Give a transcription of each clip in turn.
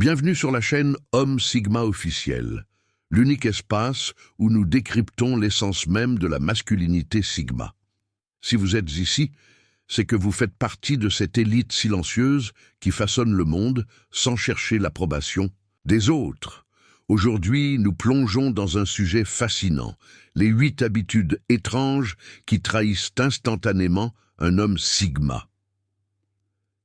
Bienvenue sur la chaîne Homme Sigma officiel, l'unique espace où nous décryptons l'essence même de la masculinité Sigma. Si vous êtes ici, c'est que vous faites partie de cette élite silencieuse qui façonne le monde sans chercher l'approbation des autres. Aujourd'hui, nous plongeons dans un sujet fascinant, les 8 habitudes étranges qui trahissent instantanément un homme Sigma.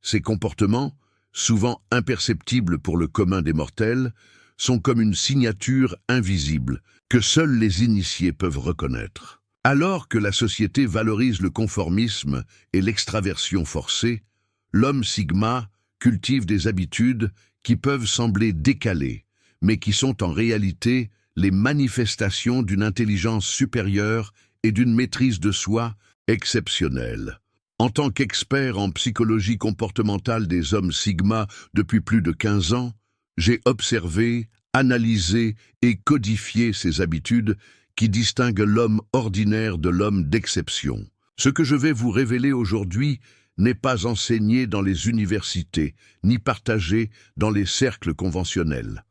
Ces comportements, souvent imperceptibles pour le commun des mortels, sont comme une signature invisible que seuls les initiés peuvent reconnaître. Alors que la société valorise le conformisme et l'extraversion forcée, l'homme Sigma cultive des habitudes qui peuvent sembler décalées, mais qui sont en réalité les manifestations d'une intelligence supérieure et d'une maîtrise de soi exceptionnelle. En tant qu'expert en psychologie comportementale des hommes Sigma depuis plus de 15 ans, j'ai observé, analysé et codifié ces habitudes qui distinguent l'homme ordinaire de l'homme d'exception. Ce que je vais vous révéler aujourd'hui n'est pas enseigné dans les universités, ni partagé dans les cercles conventionnels.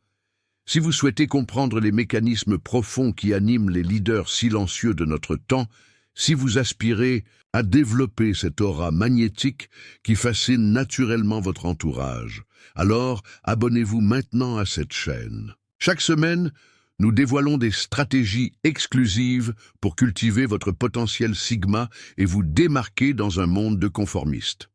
Si vous souhaitez comprendre les mécanismes profonds qui animent les leaders silencieux de notre temps, si vous aspirez à développer cette aura magnétique qui fascine naturellement votre entourage, alors abonnez-vous maintenant à cette chaîne. Chaque semaine, nous dévoilons des stratégies exclusives pour cultiver votre potentiel Sigma et vous démarquer dans un monde de conformistes.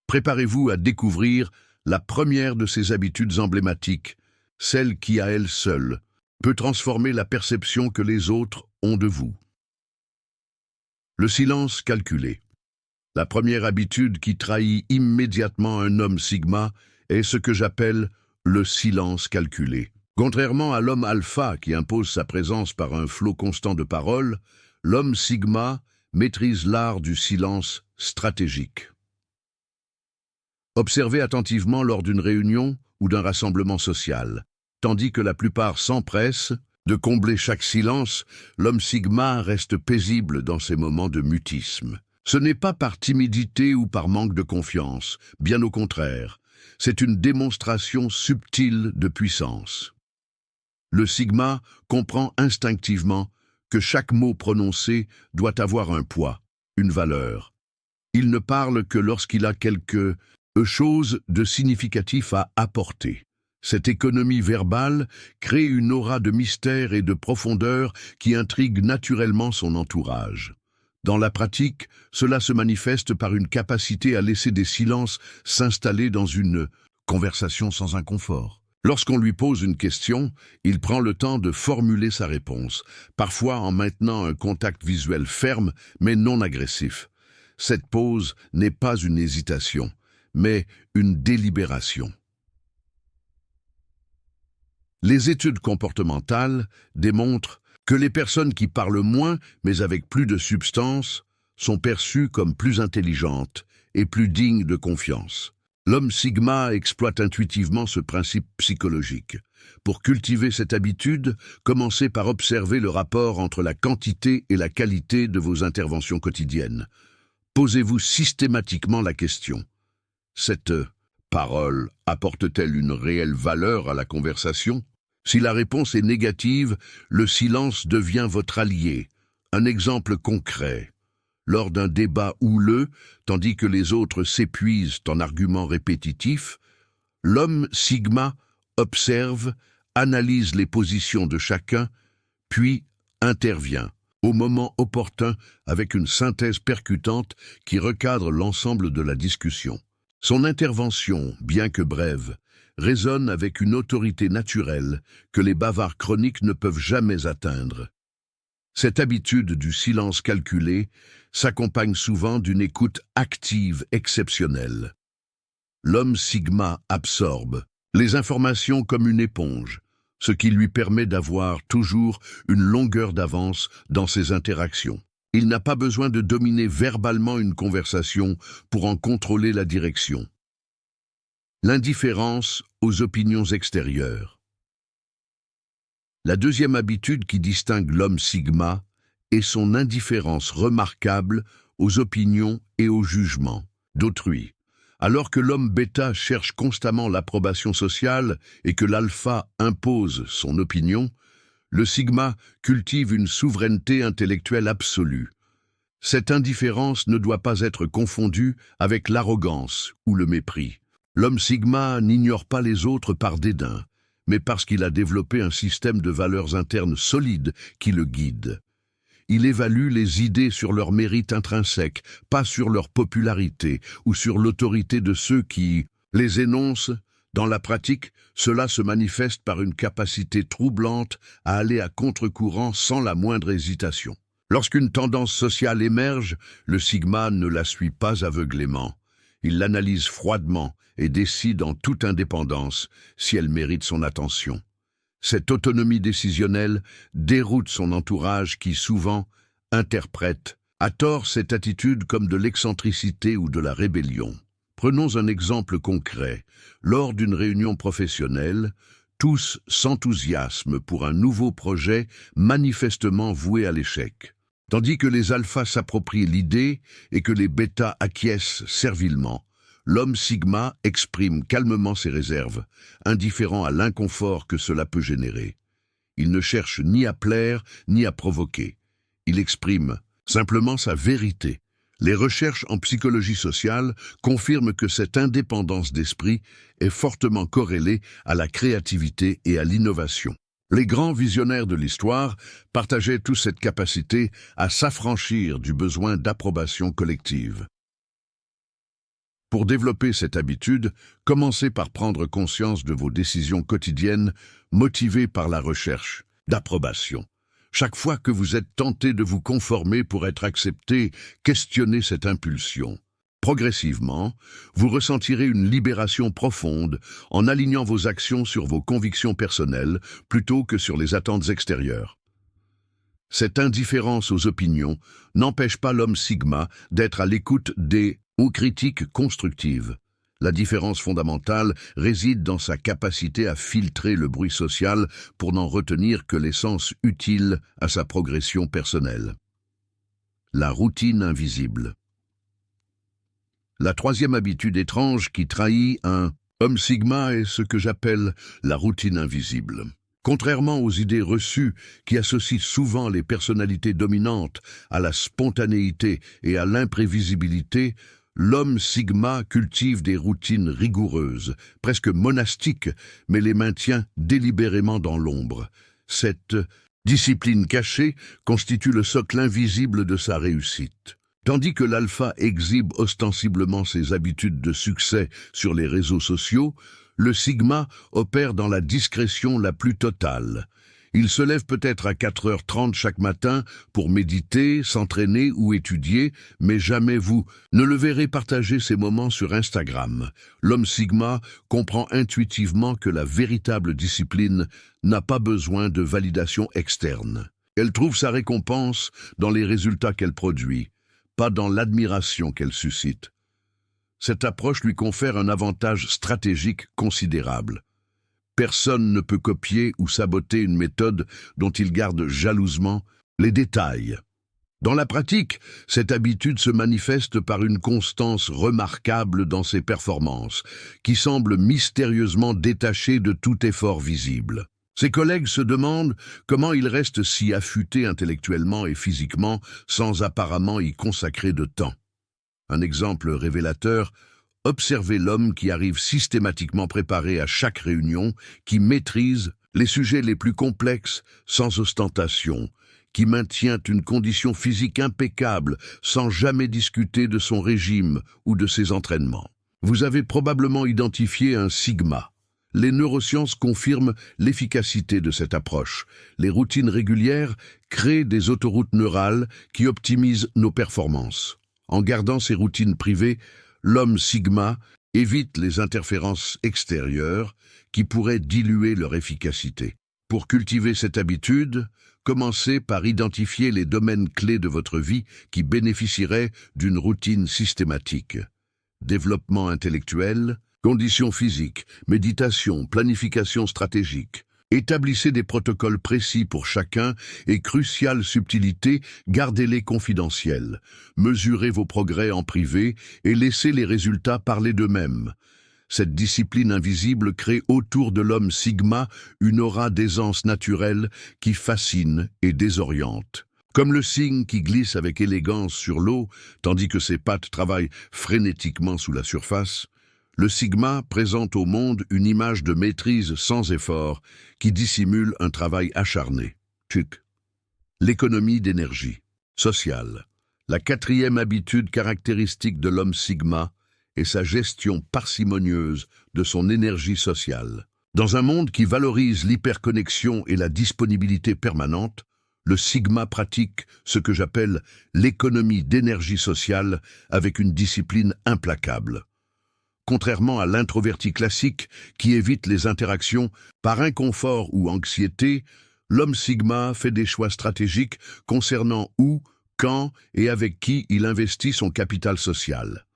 Préparez-vous à découvrir la première de ces habitudes emblématiques, celle qui, à elle seule, peut transformer la perception que les autres ont de vous. Le silence calculé. La première habitude qui trahit immédiatement un homme Sigma est ce que j'appelle le silence calculé. Contrairement à l'homme alpha qui impose sa présence par un flot constant de paroles, l'homme Sigma maîtrise l'art du silence stratégique. Observez attentivement lors d'une réunion ou d'un rassemblement social. Tandis que la plupart s'empressent de combler chaque silence, l'homme Sigma reste paisible dans ces moments de mutisme. Ce n'est pas par timidité ou par manque de confiance, bien au contraire, c'est une démonstration subtile de puissance. Le Sigma comprend instinctivement que chaque mot prononcé doit avoir un poids, une valeur. Il ne parle que lorsqu'il a quelque chose de significatif à apporter. Cette économie verbale crée une aura de mystère et de profondeur qui intrigue naturellement son entourage. Dans la pratique, cela se manifeste par une capacité à laisser des silences s'installer dans une conversation sans inconfort. Lorsqu'on lui pose une question, il prend le temps de formuler sa réponse, parfois en maintenant un contact visuel ferme mais non agressif. Cette pause n'est pas une hésitation, mais une délibération. Les études comportementales démontrent que les personnes qui parlent moins, mais avec plus de substance, sont perçues comme plus intelligentes et plus dignes de confiance. L'homme Sigma exploite intuitivement ce principe psychologique. Pour cultiver cette habitude, commencez par observer le rapport entre la quantité et la qualité de vos interventions quotidiennes. Posez-vous systématiquement la question: cette parole apporte-t-elle une réelle valeur à la conversation? Si la réponse est négative, le silence devient votre allié. Un exemple concret. Lors d'un débat houleux, tandis que les autres s'épuisent en arguments répétitifs, l'homme Sigma observe, analyse les positions de chacun, puis intervient, au moment opportun, avec une synthèse percutante qui recadre l'ensemble de la discussion. Son intervention, bien que brève, résonne avec une autorité naturelle que les bavards chroniques ne peuvent jamais atteindre. Cette habitude du silence calculé s'accompagne souvent d'une écoute active exceptionnelle. L'homme Sigma absorbe les informations comme une éponge, ce qui lui permet d'avoir toujours une longueur d'avance dans ses interactions. Il n'a pas besoin de dominer verbalement une conversation pour en contrôler la direction. L'indifférence aux opinions extérieures. La deuxième habitude qui distingue l'homme Sigma est son indifférence remarquable aux opinions et aux jugements d'autrui. Alors que l'homme bêta cherche constamment l'approbation sociale et que l'alpha impose son opinion, le sigma cultive une souveraineté intellectuelle absolue. Cette indifférence ne doit pas être confondue avec l'arrogance ou le mépris. L'homme sigma n'ignore pas les autres par dédain, mais parce qu'il a développé un système de valeurs internes solides qui le guide. Il évalue les idées sur leur mérite intrinsèque, pas sur leur popularité ou sur l'autorité de ceux qui les énoncent. Dans la pratique, cela se manifeste par une capacité troublante à aller à contre-courant sans la moindre hésitation. Lorsqu'une tendance sociale émerge, le sigma ne la suit pas aveuglément. Il l'analyse froidement et décide en toute indépendance si elle mérite son attention. Cette autonomie décisionnelle déroute son entourage qui, souvent, interprète à tort cette attitude comme de l'excentricité ou de la rébellion. Prenons un exemple concret. Lors d'une réunion professionnelle, tous s'enthousiasment pour un nouveau projet manifestement voué à l'échec. Tandis que les alphas s'approprient l'idée et que les bêtas acquiescent servilement, l'homme sigma exprime calmement ses réserves, indifférent à l'inconfort que cela peut générer. Il ne cherche ni à plaire ni à provoquer. Il exprime simplement sa vérité. Les recherches en psychologie sociale confirment que cette indépendance d'esprit est fortement corrélée à la créativité et à l'innovation. Les grands visionnaires de l'histoire partageaient tous cette capacité à s'affranchir du besoin d'approbation collective. Pour développer cette habitude, commencez par prendre conscience de vos décisions quotidiennes motivées par la recherche d'approbation. Chaque fois que vous êtes tenté de vous conformer pour être accepté, questionnez cette impulsion. Progressivement, vous ressentirez une libération profonde en alignant vos actions sur vos convictions personnelles plutôt que sur les attentes extérieures. Cette indifférence aux opinions n'empêche pas l'homme sigma d'être à l'écoute des ou critiques constructives. La différence fondamentale réside dans sa capacité à filtrer le bruit social pour n'en retenir que l'essence utile à sa progression personnelle. La routine invisible. La troisième habitude étrange qui trahit un homme sigma est ce que j'appelle la routine invisible. Contrairement aux idées reçues qui associent souvent les personnalités dominantes à la spontanéité et à l'imprévisibilité, l'homme sigma cultive des routines rigoureuses, presque monastiques, mais les maintient délibérément dans l'ombre. Cette discipline cachée constitue le socle invisible de sa réussite. Tandis que l'alpha exhibe ostensiblement ses habitudes de succès sur les réseaux sociaux, le sigma opère dans la discrétion la plus totale. Il se lève peut-être à 4h30 chaque matin pour méditer, s'entraîner ou étudier, mais jamais vous ne le verrez partager ces moments sur Instagram. L'homme sigma comprend intuitivement que la véritable discipline n'a pas besoin de validation externe. Elle trouve sa récompense dans les résultats qu'elle produit, pas dans l'admiration qu'elle suscite. Cette approche lui confère un avantage stratégique considérable. Personne ne peut copier ou saboter une méthode dont il garde jalousement les détails. Dans la pratique, cette habitude se manifeste par une constance remarquable dans ses performances, qui semble mystérieusement détachée de tout effort visible. Ses collègues se demandent comment il reste si affûté intellectuellement et physiquement sans apparemment y consacrer de temps. Un exemple révélateur: observez l'homme qui arrive systématiquement préparé à chaque réunion, qui maîtrise les sujets les plus complexes sans ostentation, qui maintient une condition physique impeccable sans jamais discuter de son régime ou de ses entraînements. Vous avez probablement identifié un sigma. Les neurosciences confirment l'efficacité de cette approche. Les routines régulières créent des autoroutes neurales qui optimisent nos performances. En gardant ces routines privées, l'homme sigma évite les interférences extérieures qui pourraient diluer leur efficacité. Pour cultiver cette habitude, commencez par identifier les domaines clés de votre vie qui bénéficieraient d'une routine systématique. Développement intellectuel, conditions physiques, méditation, planification stratégique. Établissez des protocoles précis pour chacun et cruciales subtilités, gardez-les confidentiels. Mesurez vos progrès en privé et laissez les résultats parler d'eux-mêmes. Cette discipline invisible crée autour de l'homme Sigma une aura d'aisance naturelle qui fascine et désoriente. Comme le cygne qui glisse avec élégance sur l'eau, tandis que ses pattes travaillent frénétiquement sous la surface, le Sigma présente au monde une image de maîtrise sans effort qui dissimule un travail acharné. L'économie d'énergie sociale. La quatrième habitude caractéristique de l'homme Sigma est sa gestion parcimonieuse de son énergie sociale. Dans un monde qui valorise l'hyperconnexion et la disponibilité permanente, le Sigma pratique ce que j'appelle l'économie d'énergie sociale avec une discipline implacable. Contrairement à l'introverti classique qui évite les interactions par inconfort ou anxiété, l'homme Sigma fait des choix stratégiques concernant où, quand et avec qui il investit son capital social.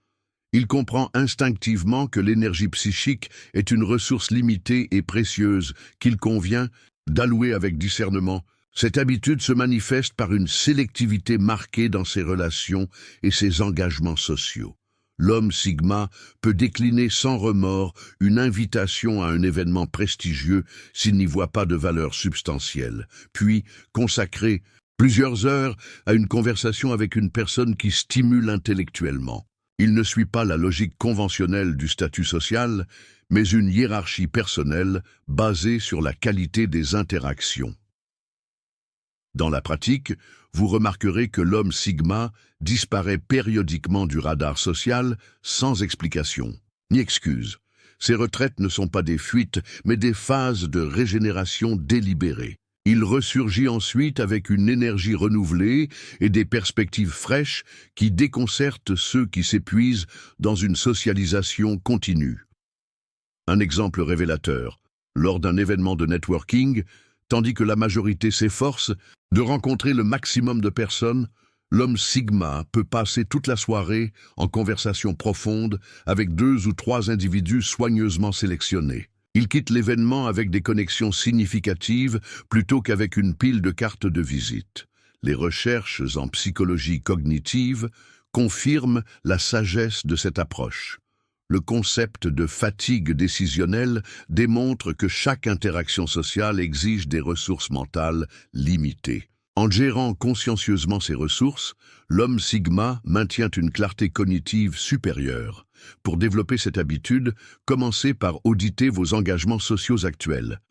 Il comprend instinctivement que l'énergie psychique est une ressource limitée et précieuse qu'il convient d'allouer avec discernement. Cette habitude se manifeste par une sélectivité marquée dans ses relations et ses engagements sociaux. L'homme Sigma peut décliner sans remords une invitation à un événement prestigieux s'il n'y voit pas de valeur substantielle, puis consacrer plusieurs heures à une conversation avec une personne qui stimule intellectuellement. Il ne suit pas la logique conventionnelle du statut social, mais une hiérarchie personnelle basée sur la qualité des interactions. Dans la pratique, vous remarquerez que l'homme Sigma disparaît périodiquement du radar social sans explication ni excuse. Ces retraites ne sont pas des fuites, mais des phases de régénération délibérée. Il ressurgit ensuite avec une énergie renouvelée et des perspectives fraîches qui déconcertent ceux qui s'épuisent dans une socialisation continue. Un exemple révélateur. Lors d'un événement de networking, tandis que la majorité s'efforce de rencontrer le maximum de personnes, l'homme Sigma peut passer toute la soirée en conversation profonde avec 2 ou 3 individus soigneusement sélectionnés. Il quitte l'événement avec des connexions significatives plutôt qu'avec une pile de cartes de visite. Les recherches en psychologie cognitive confirment la sagesse de cette approche. Le concept de fatigue décisionnelle démontre que chaque interaction sociale exige des ressources mentales limitées. En gérant consciencieusement ces ressources, l'homme Sigma maintient une clarté cognitive supérieure. Pour développer cette habitude, commencez par auditer vos engagements sociaux actuels.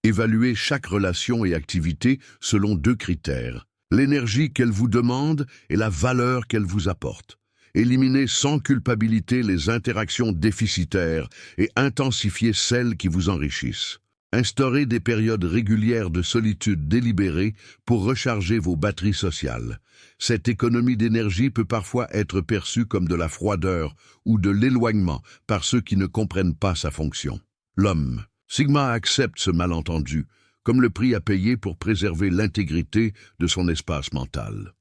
Évaluez chaque relation et activité selon 2 critères: l'énergie qu'elle vous demande et la valeur qu'elle vous apporte. Éliminez sans culpabilité les interactions déficitaires et intensifiez celles qui vous enrichissent. Instaurez des périodes régulières de solitude délibérée pour recharger vos batteries sociales. Cette économie d'énergie peut parfois être perçue comme de la froideur ou de l'éloignement par ceux qui ne comprennent pas sa fonction. L'homme Sigma accepte ce malentendu comme le prix à payer pour préserver l'intégrité de son espace mental.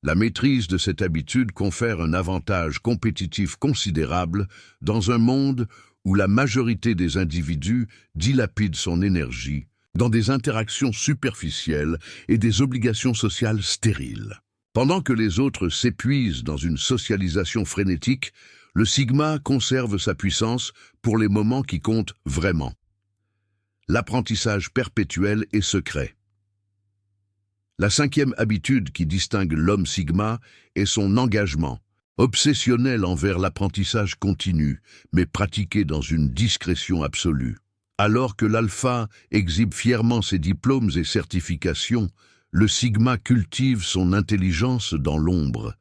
La maîtrise de cette habitude confère un avantage compétitif considérable dans un monde où la majorité des individus dilapident son énergie dans des interactions superficielles et des obligations sociales stériles. Pendant que les autres s'épuisent dans une socialisation frénétique, le Sigma conserve sa puissance pour les moments qui comptent vraiment. L'apprentissage perpétuel et secret. La 5e habitude qui distingue l'homme Sigma est son engagement, obsessionnel envers l'apprentissage continu, mais pratiqué dans une discrétion absolue. Alors que l'alpha exhibe fièrement ses diplômes et certifications, le Sigma cultive son intelligence dans l'ombre,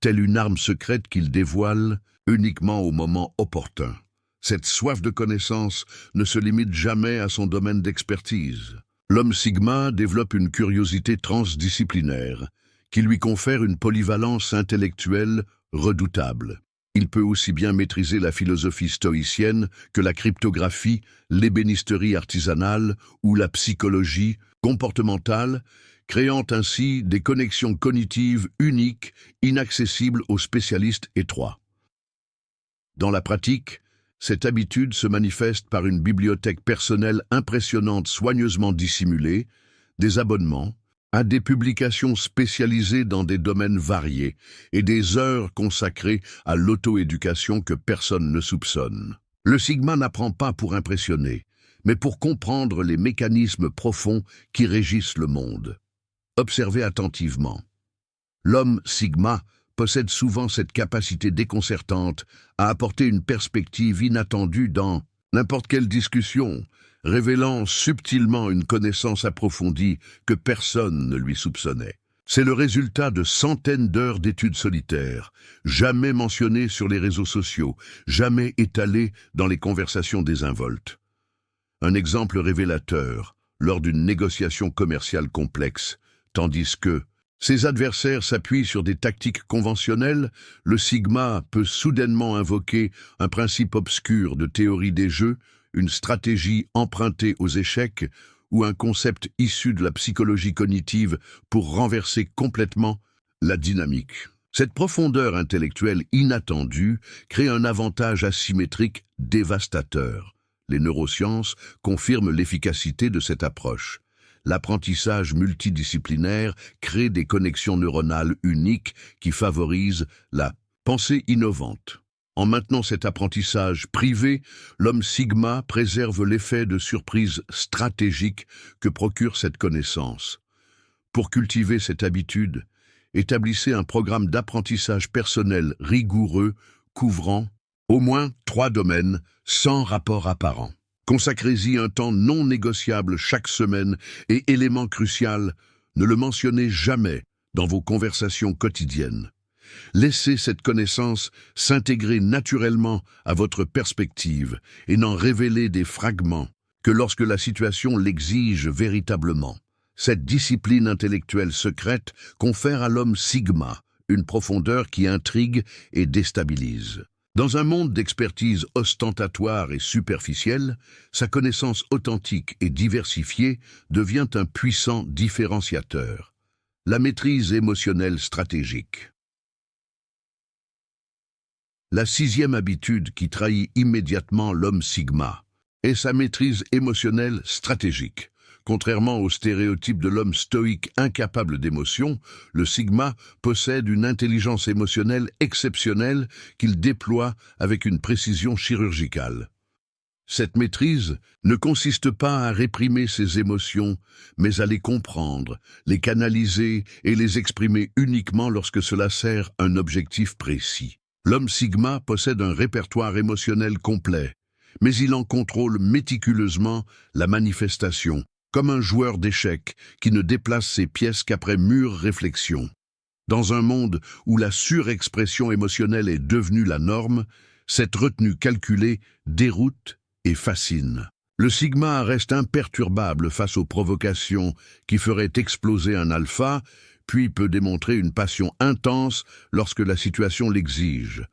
telle une arme secrète qu'il dévoile uniquement au moment opportun. Cette soif de connaissance ne se limite jamais à son domaine d'expertise. L'homme Sigma développe une curiosité transdisciplinaire qui lui confère une polyvalence intellectuelle redoutable. Il peut aussi bien maîtriser la philosophie stoïcienne que la cryptographie, l'ébénisterie artisanale ou la psychologie comportementale, créant ainsi des connexions cognitives uniques, inaccessibles aux spécialistes étroits. Dans la pratique, Cette habitude se manifeste par une bibliothèque personnelle impressionnante soigneusement dissimulée, des abonnements, à des publications spécialisées dans des domaines variés et des heures consacrées à l'auto-éducation que personne ne soupçonne. Le Sigma n'apprend pas pour impressionner, mais pour comprendre les mécanismes profonds qui régissent le monde. Observez attentivement. L'homme Sigma possède souvent cette capacité déconcertante à apporter une perspective inattendue dans n'importe quelle discussion, révélant subtilement une connaissance approfondie que personne ne lui soupçonnait. C'est le résultat de centaines d'heures d'études solitaires, jamais mentionnées sur les réseaux sociaux, jamais étalées dans les conversations désinvoltes. Un exemple révélateur, lors d'une négociation commerciale complexe, tandis que ses adversaires s'appuient sur des tactiques conventionnelles, le Sigma peut soudainement invoquer un principe obscur de théorie des jeux, une stratégie empruntée aux échecs ou un concept issu de la psychologie cognitive pour renverser complètement la dynamique. Cette profondeur intellectuelle inattendue crée un avantage asymétrique dévastateur. Les neurosciences confirment l'efficacité de cette approche. L'apprentissage multidisciplinaire crée des connexions neuronales uniques qui favorisent la pensée innovante. En maintenant cet apprentissage privé, l'homme Sigma préserve l'effet de surprise stratégique que procure cette connaissance. Pour cultiver cette habitude, établissez un programme d'apprentissage personnel rigoureux couvrant au moins 3 domaines sans rapport apparent. Consacrez-y un temps non négociable chaque semaine et, élément crucial, ne le mentionnez jamais dans vos conversations quotidiennes. Laissez cette connaissance s'intégrer naturellement à votre perspective et n'en révélez des fragments que lorsque la situation l'exige véritablement. Cette discipline intellectuelle secrète confère à l'homme Sigma une profondeur qui intrigue et déstabilise. Dans un monde d'expertise ostentatoire et superficielle, sa connaissance authentique et diversifiée devient un puissant différenciateur. La maîtrise émotionnelle stratégique. La 6e habitude qui trahit immédiatement l'homme Sigma est sa maîtrise émotionnelle stratégique. Contrairement au stéréotype de l'homme stoïque incapable d'émotion, le Sigma possède une intelligence émotionnelle exceptionnelle qu'il déploie avec une précision chirurgicale. Cette maîtrise ne consiste pas à réprimer ses émotions, mais à les comprendre, les canaliser et les exprimer uniquement lorsque cela sert un objectif précis. L'homme Sigma possède un répertoire émotionnel complet, mais il en contrôle méticuleusement la manifestation, comme un joueur d'échecs qui ne déplace ses pièces qu'après mûre réflexion. Dans un monde où la surexpression émotionnelle est devenue la norme, cette retenue calculée déroute et fascine. Le Sigma reste imperturbable face aux provocations qui feraient exploser un alpha, puis peut démontrer une passion intense lorsque la situation l'exige.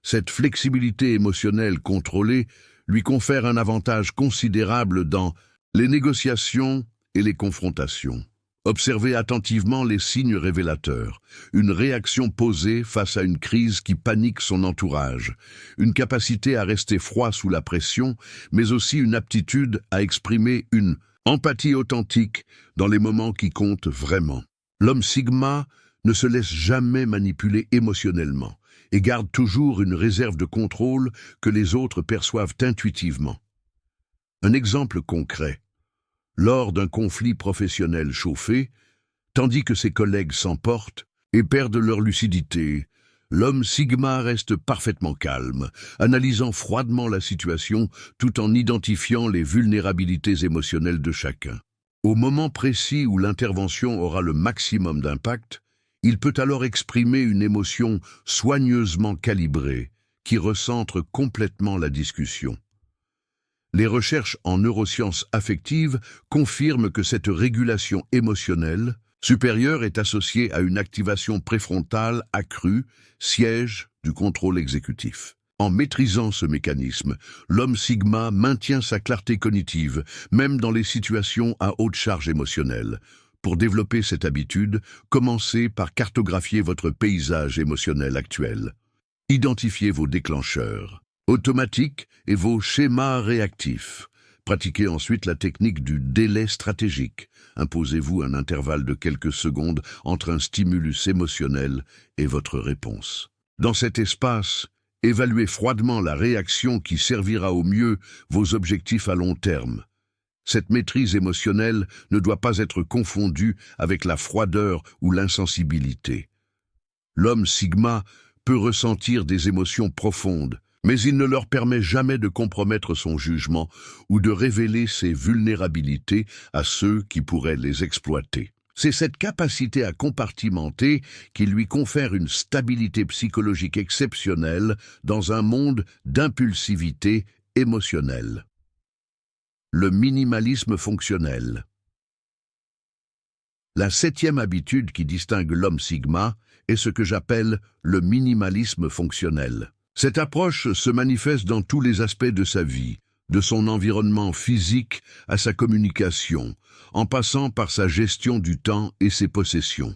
Cette flexibilité émotionnelle contrôlée lui confère un avantage considérable dans les négociations et les confrontations. Observez attentivement les signes révélateurs, une réaction posée face à une crise qui panique son entourage, une capacité à rester froid sous la pression, mais aussi une aptitude à exprimer une empathie authentique dans les moments qui comptent vraiment. L'homme Sigma ne se laisse jamais manipuler émotionnellement et garde toujours une réserve de contrôle que les autres perçoivent intuitivement. Un exemple concret. Lors d'un conflit professionnel chauffé, tandis que ses collègues s'emportent et perdent leur lucidité, l'homme Sigma reste parfaitement calme, analysant froidement la situation tout en identifiant les vulnérabilités émotionnelles de chacun. Au moment précis où l'intervention aura le maximum d'impact, il peut alors exprimer une émotion soigneusement calibrée qui recentre complètement la discussion. Les recherches en neurosciences affectives confirment que cette régulation émotionnelle supérieure est associée à une activation préfrontale accrue, siège du contrôle exécutif. En maîtrisant ce mécanisme, l'homme Sigma maintient sa clarté cognitive, même dans les situations à haute charge émotionnelle. Pour développer cette habitude, commencez par cartographier votre paysage émotionnel actuel. Identifiez vos déclencheurs. automatiques et vos schémas réactifs. Pratiquez ensuite la technique du délai stratégique. Imposez-vous un intervalle de quelques secondes entre un stimulus émotionnel et votre réponse. Dans cet espace, évaluez froidement la réaction qui servira au mieux vos objectifs à long terme. Cette maîtrise émotionnelle ne doit pas être confondue avec la froideur ou l'insensibilité. L'homme Sigma peut ressentir des émotions profondes, mais il ne leur permet jamais de compromettre son jugement ou de révéler ses vulnérabilités à ceux qui pourraient les exploiter. C'est cette capacité à compartimenter qui lui confère une stabilité psychologique exceptionnelle dans un monde d'impulsivité émotionnelle. Le minimalisme fonctionnel. La 7e habitude qui distingue l'homme Sigma est ce que j'appelle le minimalisme fonctionnel. Cette approche se manifeste dans tous les aspects de sa vie, de son environnement physique à sa communication, en passant par sa gestion du temps et ses possessions.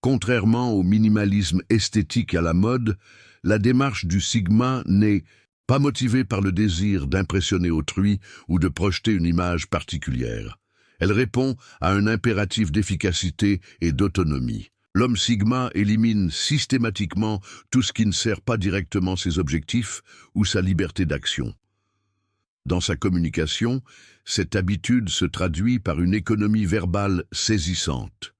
Contrairement au minimalisme esthétique à la mode, la démarche du Sigma n'est pas motivée par le désir d'impressionner autrui ou de projeter une image particulière. Elle répond à un impératif d'efficacité et d'autonomie. L'homme Sigma élimine systématiquement tout ce qui ne sert pas directement ses objectifs ou sa liberté d'action. Dans sa communication, cette habitude se traduit par une économie verbale saisissante.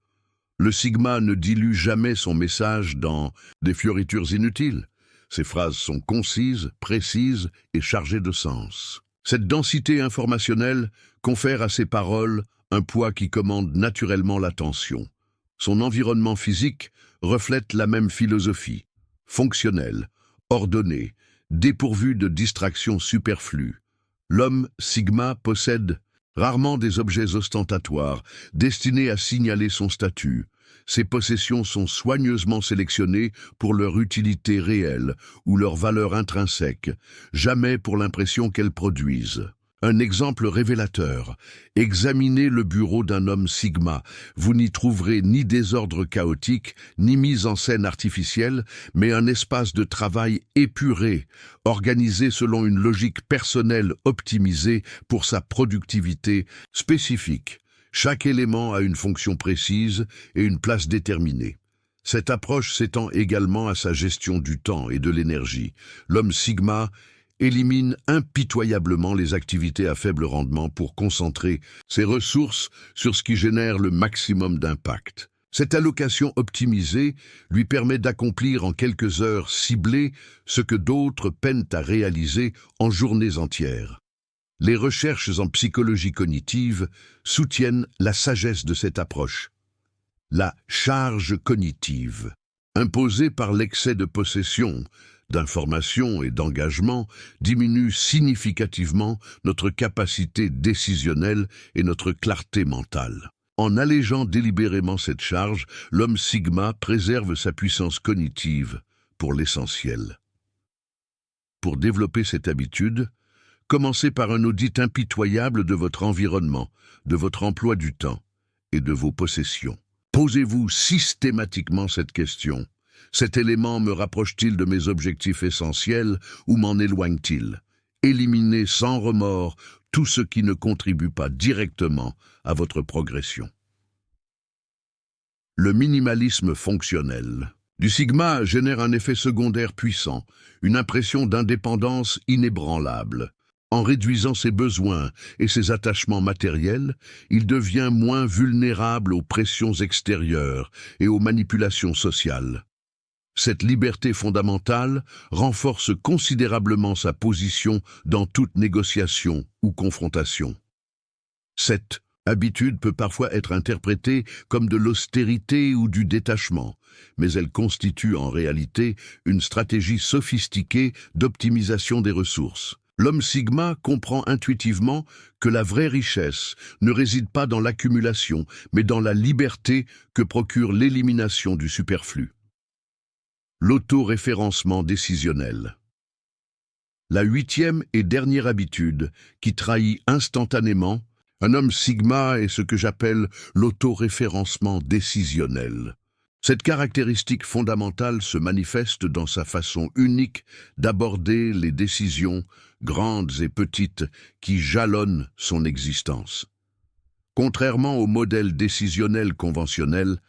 Le Sigma ne dilue jamais son message dans des fioritures inutiles. Ses phrases sont concises, précises et chargées de sens. Cette densité informationnelle confère à ses paroles un poids qui commande naturellement l'attention. Son environnement physique reflète la même philosophie, fonctionnelle, ordonnée, dépourvue de distractions superflues. L'homme Sigma possède rarement des objets ostentatoires, destinés à signaler son statut. Ses possessions sont soigneusement sélectionnées pour leur utilité réelle ou leur valeur intrinsèque, jamais pour l'impression qu'elles produisent. Un exemple révélateur. Examinez le bureau d'un homme Sigma. Vous n'y trouverez ni désordre chaotique, ni mise en scène artificielle, mais un espace de travail épuré, organisé selon une logique personnelle optimisée pour sa productivité spécifique. Chaque élément a une fonction précise et une place déterminée. Cette approche s'étend également à sa gestion du temps et de l'énergie. L'homme Sigma élimine impitoyablement les activités à faible rendement pour concentrer ses ressources sur ce qui génère le maximum d'impact. Cette allocation optimisée lui permet d'accomplir en quelques heures ciblées ce que d'autres peinent à réaliser en journées entières. Les recherches en psychologie cognitive soutiennent la sagesse de cette approche. La charge cognitive, imposée par l'excès de possession, d'information et d'engagement, diminue significativement notre capacité décisionnelle et notre clarté mentale. En allégeant délibérément cette charge, l'homme Sigma préserve sa puissance cognitive pour l'essentiel. Pour développer cette habitude, commencez par un audit impitoyable de votre environnement, de votre emploi du temps et de vos possessions. Posez-vous systématiquement cette question. Cet élément me rapproche-t-il de mes objectifs essentiels ou m'en éloigne-t-il? Éliminez sans remords tout ce qui ne contribue pas directement à votre progression. Le minimalisme fonctionnel du Sigma génère un effet secondaire puissant, une impression d'indépendance inébranlable. En réduisant ses besoins et ses attachements matériels, il devient moins vulnérable aux pressions extérieures et aux manipulations sociales. Cette liberté fondamentale renforce considérablement sa position dans toute négociation ou confrontation. Cette habitude peut parfois être interprétée comme de l'austérité ou du détachement, mais elle constitue en réalité une stratégie sophistiquée d'optimisation des ressources. L'homme Sigma comprend intuitivement que la vraie richesse ne réside pas dans l'accumulation, mais dans la liberté que procure l'élimination du superflu. L'autoréférencement décisionnel. La 8e et dernière habitude qui trahit instantanément un homme Sigma est ce que j'appelle l'autoréférencement décisionnel. Cette caractéristique fondamentale se manifeste dans sa façon unique d'aborder les décisions, grandes et petites, qui jalonnent son existence. Contrairement au modèle décisionnel conventionnel,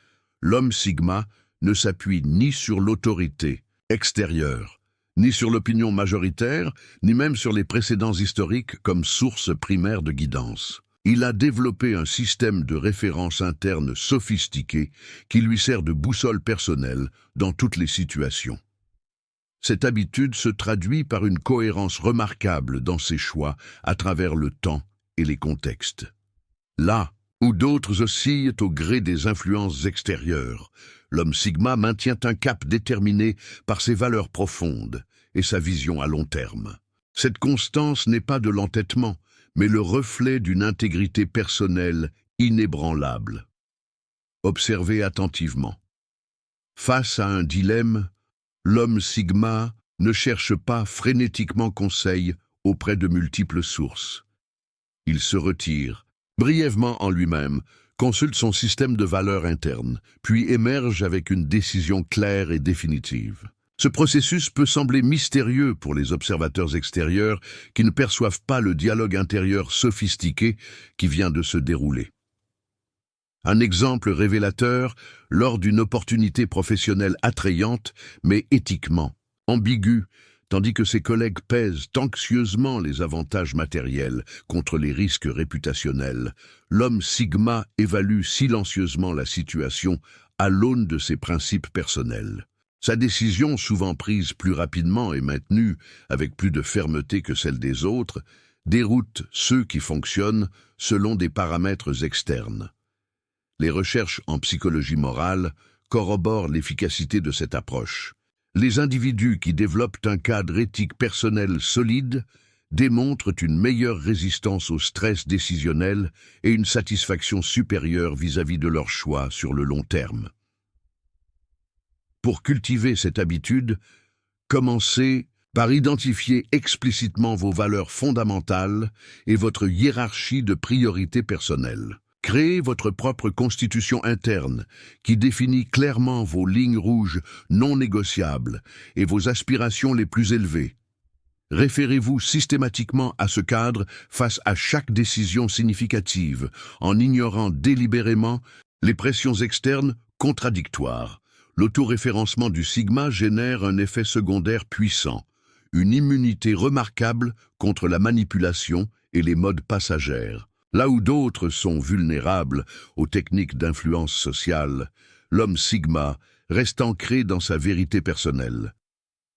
l'homme sigma ne s'appuie ni sur l'autorité extérieure, ni sur l'opinion majoritaire, ni même sur les précédents historiques comme source primaire de guidance. Il a développé un système de référence interne sophistiqué qui lui sert de boussole personnelle dans toutes les situations. Cette habitude se traduit par une cohérence remarquable dans ses choix à travers le temps et les contextes. Là où d'autres oscillent au gré des influences extérieures, l'homme sigma maintient un cap déterminé par ses valeurs profondes et sa vision à long terme. Cette constance n'est pas de l'entêtement, mais le reflet d'une intégrité personnelle inébranlable. Observez attentivement. Face à un dilemme, l'homme sigma ne cherche pas frénétiquement conseil auprès de multiples sources. Il se retire, brièvement en lui-même, consulte son système de valeurs internes, puis émerge avec une décision claire et définitive. Ce processus peut sembler mystérieux pour les observateurs extérieurs qui ne perçoivent pas le dialogue intérieur sophistiqué qui vient de se dérouler. Un exemple révélateur, lors d'une opportunité professionnelle attrayante, mais éthiquement ambiguë, tandis que ses collègues pèsent anxieusement les avantages matériels contre les risques réputationnels, l'homme sigma évalue silencieusement la situation à l'aune de ses principes personnels. Sa décision, souvent prise plus rapidement et maintenue avec plus de fermeté que celle des autres, déroute ceux qui fonctionnent selon des paramètres externes. Les recherches en psychologie morale corroborent l'efficacité de cette approche. Les individus qui développent un cadre éthique personnel solide démontrent une meilleure résistance au stress décisionnel et une satisfaction supérieure vis-à-vis de leurs choix sur le long terme. Pour cultiver cette habitude, commencez par identifier explicitement vos valeurs fondamentales et votre hiérarchie de priorités personnelles. Créez votre propre constitution interne qui définit clairement vos lignes rouges non négociables et vos aspirations les plus élevées. Référez-vous systématiquement à ce cadre face à chaque décision significative, en ignorant délibérément les pressions externes contradictoires. L'autoréférencement du sigma génère un effet secondaire puissant, une immunité remarquable contre la manipulation et les modes passagères. Là où d'autres sont vulnérables aux techniques d'influence sociale, l'homme sigma reste ancré dans sa vérité personnelle.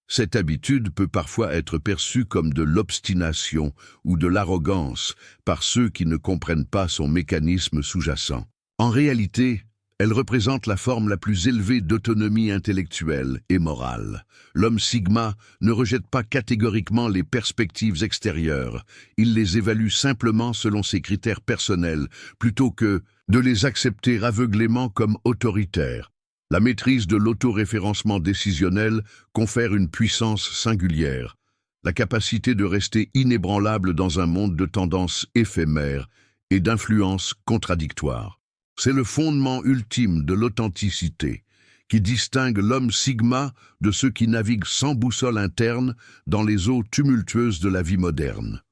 Cette habitude peut parfois être perçue comme de l'obstination ou de l'arrogance par ceux qui ne comprennent pas son mécanisme sous-jacent. En réalité, elle représente la forme la plus élevée d'autonomie intellectuelle et morale. L'homme sigma ne rejette pas catégoriquement les perspectives extérieures, il les évalue simplement selon ses critères personnels, plutôt que de les accepter aveuglément comme autoritaires. La maîtrise de l'autoréférencement décisionnel confère une puissance singulière, la capacité de rester inébranlable dans un monde de tendances éphémères et d'influences contradictoires. C'est le fondement ultime de l'authenticité, qui distingue l'homme sigma de ceux qui naviguent sans boussole interne dans les eaux tumultueuses de la vie moderne.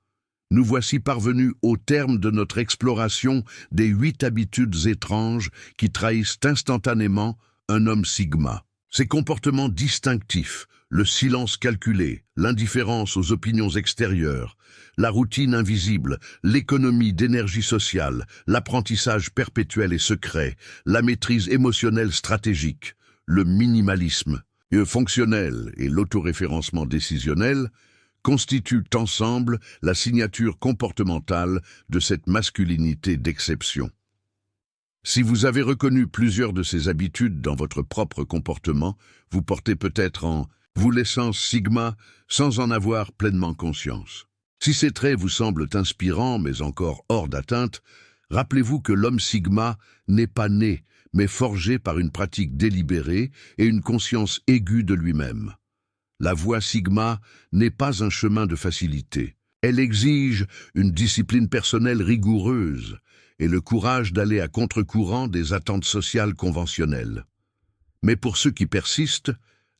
Nous voici parvenus au terme de notre exploration des 8 habitudes étranges qui trahissent instantanément un homme sigma. Ces comportements distinctifs, le silence calculé, l'indifférence aux opinions extérieures, la routine invisible, l'économie d'énergie sociale, l'apprentissage perpétuel et secret, la maîtrise émotionnelle stratégique, le minimalisme fonctionnel et l'autoréférencement décisionnel constituent ensemble la signature comportementale de cette masculinité d'exception. Si vous avez reconnu plusieurs de ces habitudes dans votre propre comportement, vous portez peut-être en vous l'essence sigma sans en avoir pleinement conscience. Si ces traits vous semblent inspirants mais encore hors d'atteinte, rappelez-vous que l'homme sigma n'est pas né, mais forgé par une pratique délibérée et une conscience aiguë de lui-même. La voie sigma n'est pas un chemin de facilité. Elle exige une discipline personnelle rigoureuse et le courage d'aller à contre-courant des attentes sociales conventionnelles. Mais pour ceux qui persistent,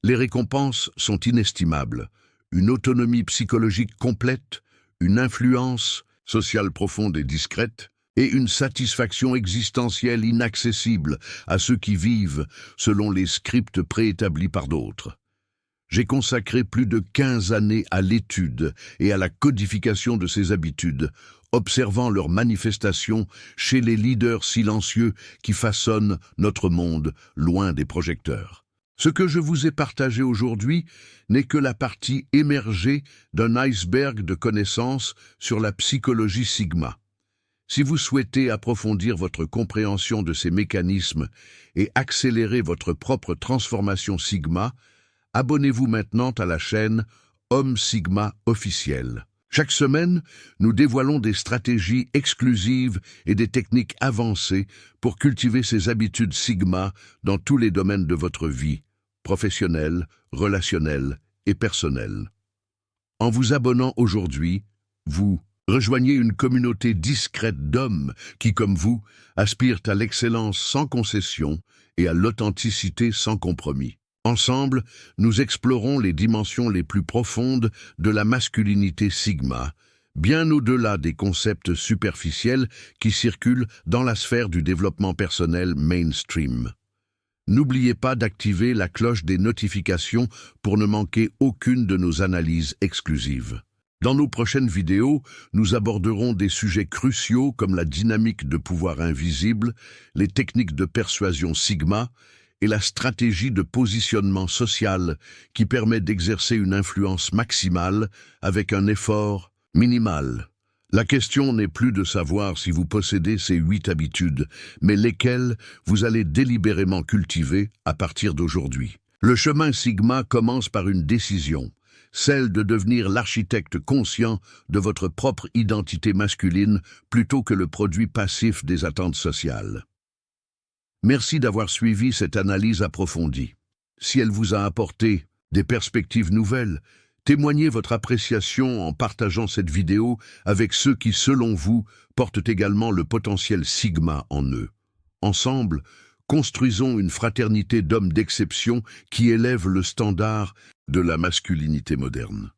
les récompenses sont inestimables. Une autonomie psychologique complète, une influence sociale profonde et discrète, et une satisfaction existentielle inaccessible à ceux qui vivent selon les scripts préétablis par d'autres. J'ai consacré plus de 15 années à l'étude et à la codification de ces habitudes, observant leurs manifestations chez les leaders silencieux qui façonnent notre monde loin des projecteurs. Ce que je vous ai partagé aujourd'hui n'est que la partie émergée d'un iceberg de connaissances sur la psychologie Sigma. Si vous souhaitez approfondir votre compréhension de ces mécanismes et accélérer votre propre transformation Sigma, abonnez-vous maintenant à la chaîne Homme Sigma officiel. Chaque semaine, nous dévoilons des stratégies exclusives et des techniques avancées pour cultiver ces habitudes Sigma dans tous les domaines de votre vie, professionnelle, relationnelle et personnelle. En vous abonnant aujourd'hui, vous rejoignez une communauté discrète d'hommes qui, comme vous, aspirent à l'excellence sans concession et à l'authenticité sans compromis. Ensemble, nous explorons les dimensions les plus profondes de la masculinité Sigma, bien au-delà des concepts superficiels qui circulent dans la sphère du développement personnel mainstream. N'oubliez pas d'activer la cloche des notifications pour ne manquer aucune de nos analyses exclusives. Dans nos prochaines vidéos, nous aborderons des sujets cruciaux comme la dynamique de pouvoir invisible, les techniques de persuasion Sigma et la stratégie de positionnement social qui permet d'exercer une influence maximale avec un effort minimal. La question n'est plus de savoir si vous possédez ces 8 habitudes, mais lesquelles vous allez délibérément cultiver à partir d'aujourd'hui. Le chemin Sigma commence par une décision, celle de devenir l'architecte conscient de votre propre identité masculine plutôt que le produit passif des attentes sociales. Merci d'avoir suivi cette analyse approfondie. Si elle vous a apporté des perspectives nouvelles, témoignez votre appréciation en partageant cette vidéo avec ceux qui, selon vous, portent également le potentiel Sigma en eux. Ensemble, construisons une fraternité d'hommes d'exception qui élève le standard de la masculinité moderne.